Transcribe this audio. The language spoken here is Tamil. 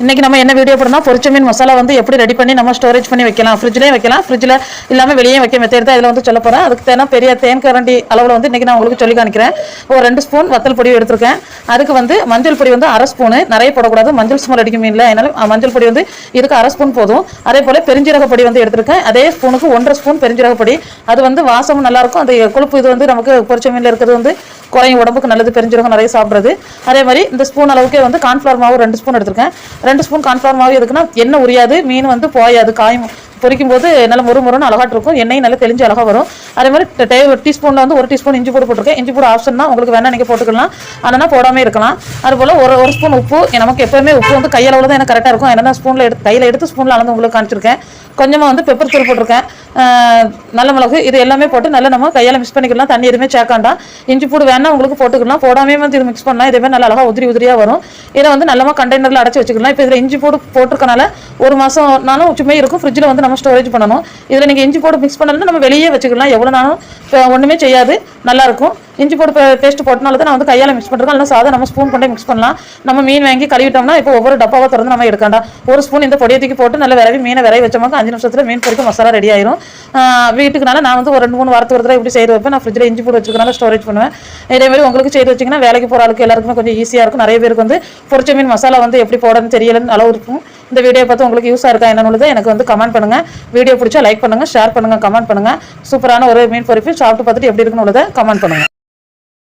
இன்றைக்கி நம்ம என்ன வீடியோ போடணும், பொரிச்ச மீன் மசாலா வந்து எப்படி ரெடி பண்ணி நம்ம ஸ்டோரேஜ் பண்ணி வைக்கலாம், ஃப்ரிட்ஜ்லேயும் வைக்கலாம், ஃப்ரிட்ஜில் இல்லாமல் வெளியே வைக்க மெத்தேட் தான் இதில் வந்து சொல்ல போகிறேன். அதுக்கு தேவை பெரிய தேன் கரண்டி அளவில் வந்து இன்றைக்கி நான் உங்களுக்கு சொல்லி காணிக்கிறேன். ஒரு 2 ஸ்பூன் வத்தல் பொடி எடுத்திருக்கேன். அதுக்கு வந்து மஞ்சள் பொடி வந்து 1/2 ஸ்பூனு, நிறைய போடக்கூடாது, மஞ்சள் ஸ்மெல் அடிக்கும் மீனில், அதனால் மஞ்சள் பொடி வந்து இதுக்கு 1/2 ஸ்பூன் போதும். அதே போல் பெருஞ்சீரக பொடி வந்து எடுத்திருக்கேன். அதே ஸ்பூனுக்கு 1.5 ஸ்பூன் பெருஞ்சீரக பொடி. அது வந்து வாசமும் நல்லாயிருக்கும், அந்த கொழுப்பு இது வந்து நமக்கு பொரிச்ச மீனில் இருக்கிறது வந்து குறையும், உடம்புக்கு நல்லது, பெருஞ்சீரகம் நிறைய சாப்பிட்றது. அதே மாதிரி இந்த ஸ்பூன் அளவுக்கே வந்து கார்ன்ஃப்ளவர் மாவு 2 ஸ்பூன் எடுத்திருக்கேன். 2 ஸ்பூன் கார்ன்ஃப்ளவர் மாவு எதுக்குன்னா எண்ணெய் உரியாது, மீன் வந்து போயாது, காயும் பொரிக்கும் போது நல்ல முறுமுறுன்னு அழகாட்டு இருக்கும், எண்ணெய் நல்லா தெளிஞ்சு அழகாக வரும். அதே மாதிரி டீஸ்பூனில் வந்து 1 டீஸ்பூன் இஞ்சி பூடு போட்டிருக்கேன். இஞ்சி பூடு ஆப்ஷன் தான், உங்களுக்கு வேணா நீங்கள் போட்டுக்கலாம், ஆனால் போடாமல் இருக்கலாம். அதுபோல் ஒரு ஸ்பூன் உப்பு. நமக்கு எப்போவுமே உப்பு வந்து கையளவில் தான் எனக்கு கரெக்டாக இருக்கும், ஏன்னா ஸ்பூனில் கையில் எடுத்து ஸ்பூனில் அளந்து உங்களுக்கு காமிச்சிருக்கேன். கொஞ்சமாக வந்து பெப்பர் தூள் போட்டிருக்கேன், நல்ல மிளகு, இது எல்லாமே போட்டு நல்லா நம்ம கையால் மிக்ஸ் பண்ணிக்கலாம். தண்ணி எதுவுமே சேர்க்காண்டாம். இஞ்சி பூடு வேணா உங்களுக்கு போட்டுக்கலாம், போடாமே வந்து இது மிக்ஸ் பண்ணலாம். இதே நல்லா அழகாக உதிரியாக வரும். இதை வந்து நல்லமா கண்டெய்னரில் அடைச்சி வச்சுக்கலாம். இப்போ இதில் இஞ்சி பூடு போட்டிருக்கனால 1 மாதம்னாலும் சும்மே இருக்கும், ஃப்ரிட்ஜில் வந்து நம்ம ஸ்டோரேஜ் பண்ணணும். இதில் நீங்கள் இஞ்சி போட்டு மிக்ஸ் பண்ணலாம், நம்ம வெளியே வச்சுக்கலாம், எவ்வளோ நாளும் ஒன்றுமே செய்யாது, நல்லாயிருக்கும். இஞ்சி போட்டு பேஸ்ட் போட்டனால தான் நான் வந்து கையால் மிக்ஸ் பண்ணுறேன். இல்லை சாதம் நம்ம ஸ்பூன் கொண்டே மிக்ஸ் பண்ணலாம். நம்ம மீன் வாங்கி கழுவிட்டோம்னா இப்போ ஒவ்வொரு டப்பாவை திறந்து நம்ம எடுக்காண்டா. 1 ஸ்பூன் இந்த பொடியை தூக்கி போட்டு நல்லா மீனை விரைவி வச்சோம்னா 5 நிமிஷத்தில் மீன் பொரிக்க மசாலா ரெடி ஆயிரும். வீட்டுக்குனால நான் வந்து ஒரு 2-3 வாரத்துக்கு ஒரு தடவை இப்படி செய்து வைப்பேன். நான் ஃப்ரிட்ஜில் இஞ்சி போட்டு வச்சுக்கிறனால ஸ்டோரேஜ் பண்ணுவேன். இதே மாதிரி உங்களுக்கு செய்து வச்சிங்கன்னா வேலைக்கு போகிற ஆளுக்கு எல்லாருக்குமே கொஞ்சம் ஈஸியாக இருக்கும். நிறைய பேருக்கு வந்து பொரிச்ச மீன் மசாலா வந்து எப்படி போடணும்னு தெரியலன்னு அளவு இருக்கும். இந்த வீடியோ பார்த்து உங்களுக்கு யூஸாக இருக்கா என்னன்னு எனக்கு வந்து கமெண்ட் பண்ணுங்கள். வீடியோ பிடிச்சா லைக் பண்ணுங்கள், ஷேர் பண்ணுங்கள், கமெண்ட் பண்ணுங்கள். சூப்பரான ஒரு மீன் பொரிப்பு சாப்பிட்டு பார்த்துட்டு எப்படி இருக்குன்னு உள்ளதை கமெண்ட் பண்ணுங்கள்.